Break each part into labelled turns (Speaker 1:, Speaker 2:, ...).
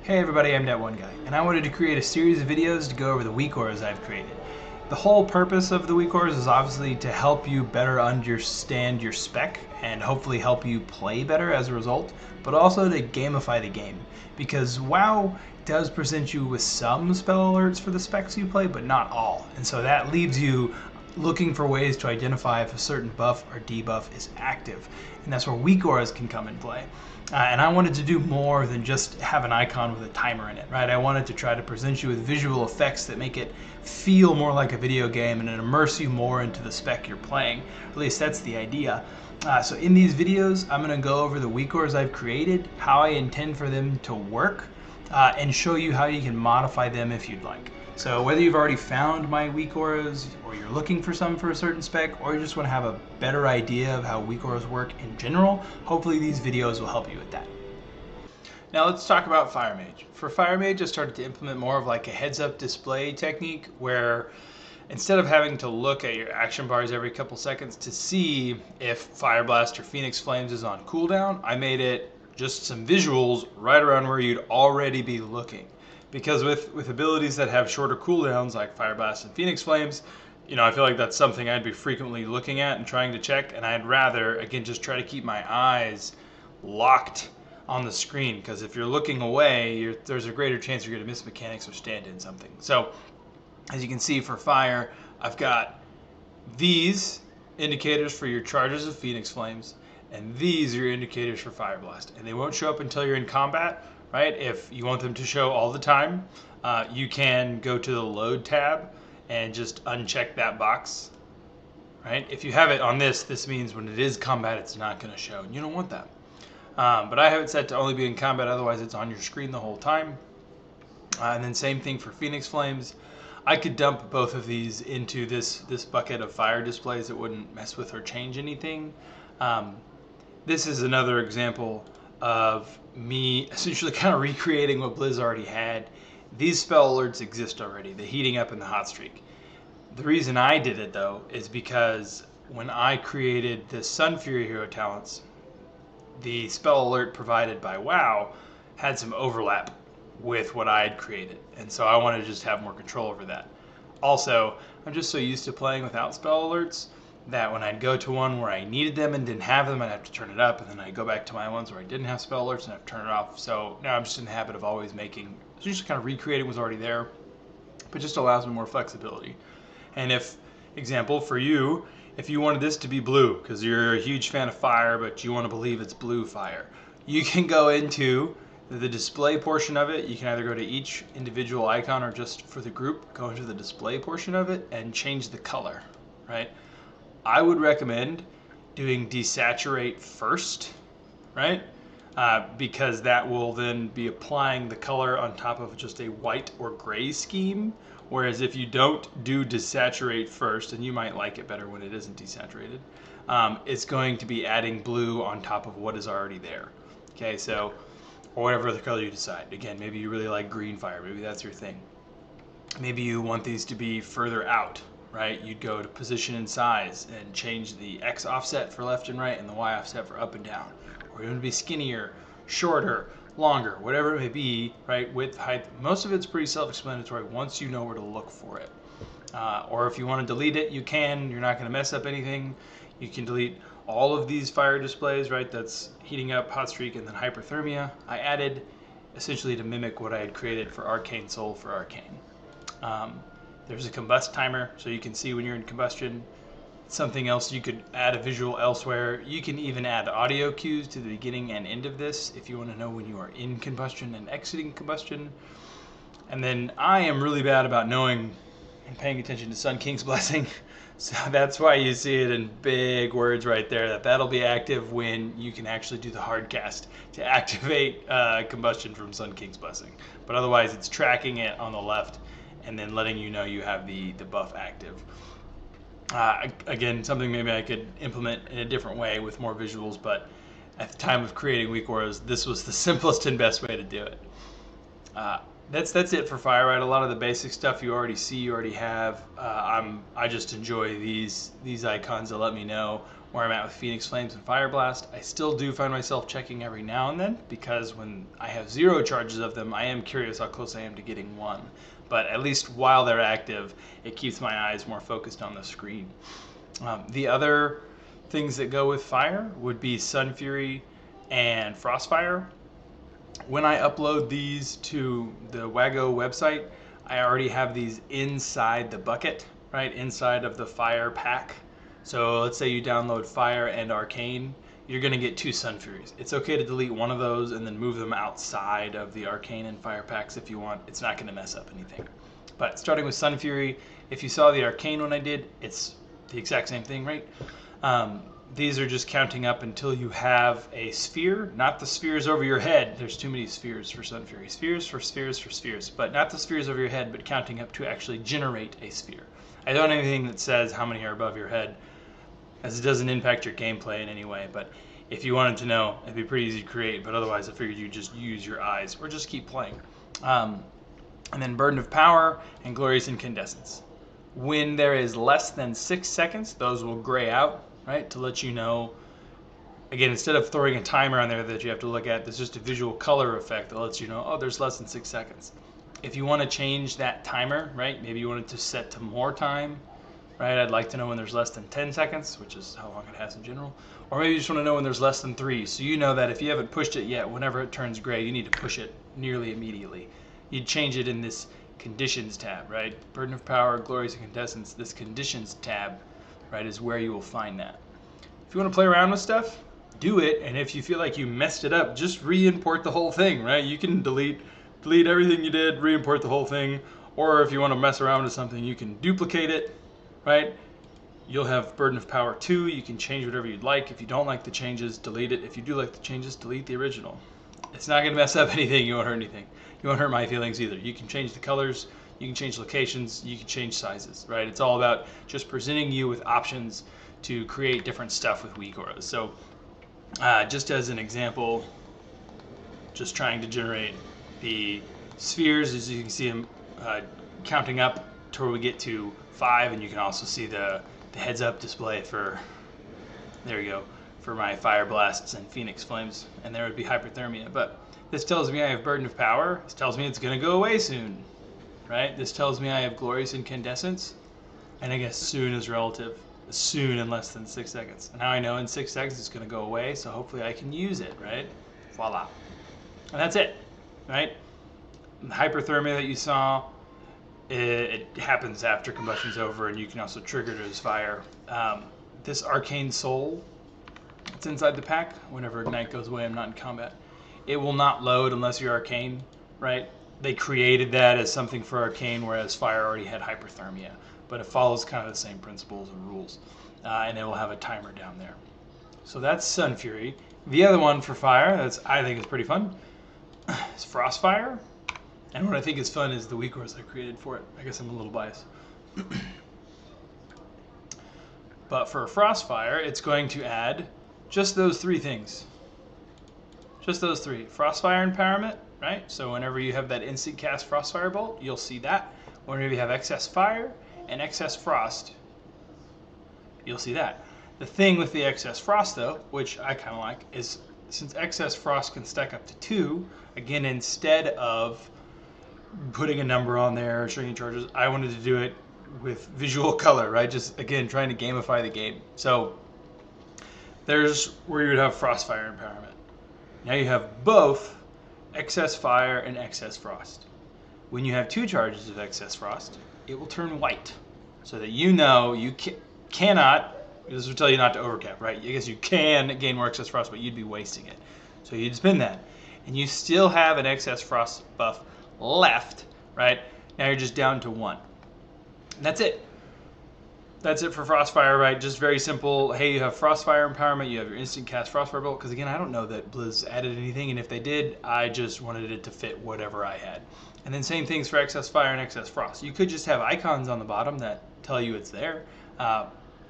Speaker 1: Hey everybody, I'm that one guy, and I wanted to create a series of videos to go over the Weakauras I've created. The whole purpose of the Weakauras is obviously to help you better understand your spec and hopefully help you play better as a result, but also to gamify the game. Because WoW does present you with some spell alerts for the specs you play, but not all. And so that leaves you looking for ways to identify if a certain buff or debuff is active. And that's where Weakauras can come in play. And I wanted to do more than just have an icon with a timer in it, right? I wanted to try to present you with visual effects that make it feel more like a video game and immerse you more into the spec you're playing. At least that's the idea. So in these videos, I'm going to go over the Weakauras I've created, how I intend for them to work, and show you how you can modify them if you'd like. So whether you've already found my Weakauras, or you're looking for some for a certain spec, or you just want to have a better idea of how Weakauras work in general, hopefully these videos will help you with that. Now let's talk about Fire Mage. For Fire Mage, I started to implement more of like a heads-up display technique where instead of having to look at your action bars every couple seconds to see if Fire Blast or Phoenix Flames is on cooldown, I made it just some visuals right around where you'd already be looking. Because with abilities that have shorter cooldowns like Fire Blast and Phoenix Flames, I feel like that's something I'd be frequently looking at and trying to check, and I'd rather, again, just try to keep my eyes locked on the screen, because if you're looking away, there's a greater chance you're going to miss mechanics or stand in something. So, as you can see for Fire, I've got these indicators for your charges of Phoenix Flames, and these are your indicators for Fire Blast, and they won't show up until you're in combat. Right? If you want them to show all the time, you can go to the load tab and just uncheck that box. Right? If you have it on this means when it is combat, it's not going to show. And you don't want that. But I have it set to only be in combat, otherwise it's on your screen the whole time. And then same thing for Phoenix Flames. I could dump both of these into this bucket of fire displays. It wouldn't mess with or change anything. This is another example of me essentially kind of recreating what Blizz already had. These spell alerts exist already, the heating up and the hot streak. The reason I did it though is because when I created the Sunfury hero talents, the spell alert provided by WoW had some overlap with what I had created, and so I wanted to just have more control over that. Also, I'm just so used to playing without spell alerts that when I'd go to one where I needed them and didn't have them, I'd have to turn it up, and then I'd go back to my ones where I didn't have spell alerts and I'd turn it off. So now I'm just in the habit of always just kind of recreating what's already there, but just allows me more flexibility. And if, example, for you, if you wanted this to be blue, because you're a huge fan of fire, but you want to believe it's blue fire, you can go into the display portion of it. You can either go to each individual icon or just for the group, go into the display portion of it and change the color, right? I would recommend doing desaturate first, right? Because that will then be applying the color on top of just a white or gray scheme. Whereas if you don't do desaturate first, and you might like it better when it isn't desaturated, it's going to be adding blue on top of what is already there. Okay, so, or whatever the color you decide. Again, maybe you really like green fire, maybe that's your thing. Maybe you want these to be further out. Right, you'd go to position and size and change the X offset for left and right and the Y offset for up and down. Or you want to be skinnier, shorter, longer, whatever it may be, right, width, height. Most of it's pretty self-explanatory once you know where to look for it. Or if you want to delete it, you can. You're not going to mess up anything. You can delete all of these fire displays, right? That's heating up, hot streak, and then hyperthermia. I added essentially to mimic what I had created for Arcane Soul for Arcane. There's a combust timer, so you can see when you're in combustion. Something else, you could add a visual elsewhere. You can even add audio cues to the beginning and end of this if you want to know when you are in combustion and exiting combustion. And then I am really bad about knowing and paying attention to Sun King's Blessing. So that's why you see it in big words right there, that'll be active when you can actually do the hard cast to activate combustion from Sun King's Blessing. But otherwise, it's tracking it on the left and then letting you know you have the buff active. Again, something maybe I could implement in a different way with more visuals, but at the time of creating Weakauras, this was the simplest and best way to do it. That's it for Fire, right? A lot of the basic stuff you already see, you already have. I just enjoy these icons that let me know where I'm at with Phoenix Flames and Fire Blast. I still do find myself checking every now and then, because when I have 0 charges of them, I am curious how close I am to getting 1. But at least while they're active, it keeps my eyes more focused on the screen. The other things that go with fire would be Sunfury and Frostfire. When I upload these to the WAGO website, I already have these inside the bucket, right, inside of the fire pack. So let's say you download Fire and Arcane, you're going to get 2 Sunfuries. It's okay to delete one of those and then move them outside of the Arcane and Fire packs if you want. It's not going to mess up anything. But starting with Sunfury, if you saw the Arcane one I did, it's the exact same thing, right? These are just counting up until you have a sphere, not the spheres over your head. There's too many spheres for Sunfury. Spheres for spheres for spheres, but not the spheres over your head, but counting up to actually generate a sphere. I don't have anything that says how many are above your head, as it doesn't impact your gameplay in any way. But if you wanted to know, it'd be pretty easy to create, but otherwise I figured you'd just use your eyes or just keep playing. And then Burden of Power and Glorious Incandescence. When there is less than 6 seconds, those will gray out, right, to let you know. Again, instead of throwing a timer on there that you have to look at, there's just a visual color effect that lets you know, oh, there's less than 6 seconds. If you want to change that timer, right, maybe you want it to set to more time, right? I'd like to know when there's less than 10 seconds, which is how long it has in general. Or maybe you just want to know when there's less than 3. So you know that if you haven't pushed it yet, whenever it turns gray, you need to push it nearly immediately. You'd change it in this Conditions tab, right? Burden of Power, Glorious Incandescence, this Conditions tab, right, is where you will find that. If you want to play around with stuff, do it. And if you feel like you messed it up, just re-import the whole thing, right? You can delete everything you did, re-import the whole thing. Or if you want to mess around with something, you can duplicate it, right? You'll have Burden of Power 2. You can change whatever you'd like. If you don't like the changes, delete it. If you do like the changes, delete the original. It's not going to mess up anything. You won't hurt anything. You won't hurt my feelings either. You can change the colors. You can change locations. You can change sizes, right? It's all about just presenting you with options to create different stuff with Weakauras. So just as an example, just trying to generate the spheres, as you can see them counting up to where we get to 5, and you can also see the heads up display for, there you go, for my Fire Blasts and Phoenix Flames, and there would be hyperthermia. But this tells me I have Burden of Power. This tells me it's going to go away soon, right? This tells me I have Glorious Incandescence, and I guess soon is relative. Soon in less than 6 seconds. And now I know in 6 seconds it's going to go away, so hopefully I can use it, right? Voila. And that's it, right? The hyperthermia that you saw, it happens after combustion's over, and you can also trigger it as fire. This Arcane Soul, it's inside the pack. Whenever Ignite goes away, I'm not in combat. It will not load unless you're Arcane, right? They created that as something for Arcane, whereas Fire already had hyperthermia. But it follows kind of the same principles and rules. And it will have a timer down there. So that's Sunfury. The other one for Fire, I think is pretty fun, is Frostfire. And what I think is fun is the Weakauras I created for it. I guess I'm a little biased. But for Frostfire, it's going to add just those 3 things. Just those 3. Frostfire Empowerment, right? So whenever you have that instant cast Frostfire Bolt, you'll see that. Whenever you have excess fire and excess frost, you'll see that. The thing with the excess frost, though, which I kind of like, is since excess frost can stack up to 2, again, instead of putting a number on there or showing charges, I wanted to do it with visual color, right? Just, again, trying to gamify the game. So there's where you would have Frostfire Empowerment. Now you have both excess fire and excess frost. When you have 2 charges of excess frost, it will turn white, so that you know you cannot, this will tell you not to overcap, right? I guess you can gain more excess frost, but you'd be wasting it. So you'd spin that, and you still have an excess frost buff left, right? Now you're just down to 1. And that's it. That's it for Frostfire, right? Just very simple. Hey, you have Frostfire Empowerment, you have your instant cast Frostfire Bolt, because again, I don't know that Blizz added anything, and if they did, I just wanted it to fit whatever I had. And then same things for excess fire and excess frost. You could just have icons on the bottom that tell you it's there,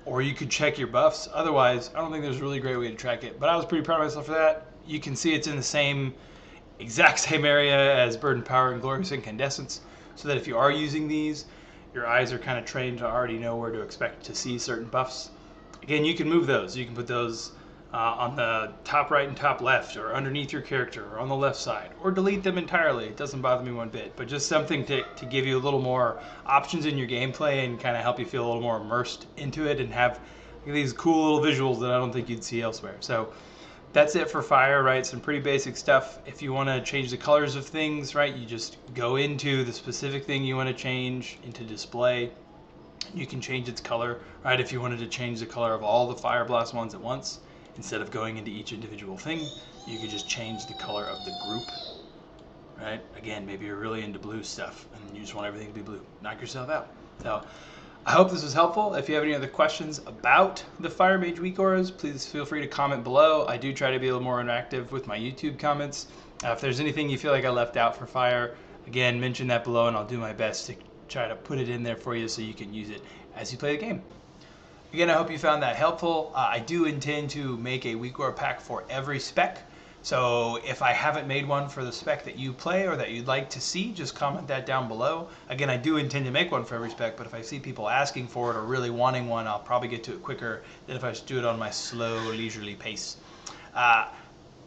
Speaker 1: or you could check your buffs. Otherwise, I don't think there's a really great way to track it, but I was pretty proud of myself for that. You can see it's in the exact same area as Burden Power and Glorious Incandescence, so that if you are using these, your eyes are kind of trained to already know where to expect to see certain buffs. Again, you can move those. You can put those on the top right and top left, or underneath your character, or on the left side, or delete them entirely. It doesn't bother me one bit, but just something to give you a little more options in your gameplay and kind of help you feel a little more immersed into it and have these cool little visuals that I don't think you'd see elsewhere. So that's it for Fire, right? Some pretty basic stuff. If you want to change the colors of things, right, you just go into the specific thing you want to change into display. You can change its color, right? If you wanted to change the color of all the Fire Blast ones at once, instead of going into each individual thing, you could just change the color of the group, right? Again, maybe you're really into blue stuff and you just want everything to be blue. Knock yourself out. So I hope this was helpful. If you have any other questions about the Fire Mage Weakauras, please feel free to comment below. I do try to be a little more interactive with my YouTube comments. If there's anything you feel like I left out for Fire, again, mention that below and I'll do my best to try to put it in there for you so you can use it as you play the game. Again, I hope you found that helpful. I do intend to make a Weakura pack for every spec. So if I haven't made one for the spec that you play or that you'd like to see, just comment that down below. Again, I do intend to make one for every spec, but if I see people asking for it or really wanting one, I'll probably get to it quicker than if I just do it on my slow, leisurely pace.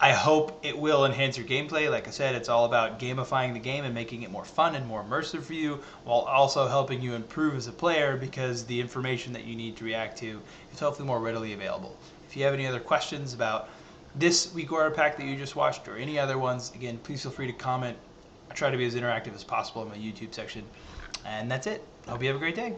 Speaker 1: I hope it will enhance your gameplay. Like I said, it's all about gamifying the game and making it more fun and more immersive for you, while also helping you improve as a player because the information that you need to react to is hopefully more readily available. If you have any other questions about this Weakura pack that you just watched or any other ones, again, please feel free to comment. I try to be as interactive as possible in my YouTube section. And that's it. I hope you have a great day.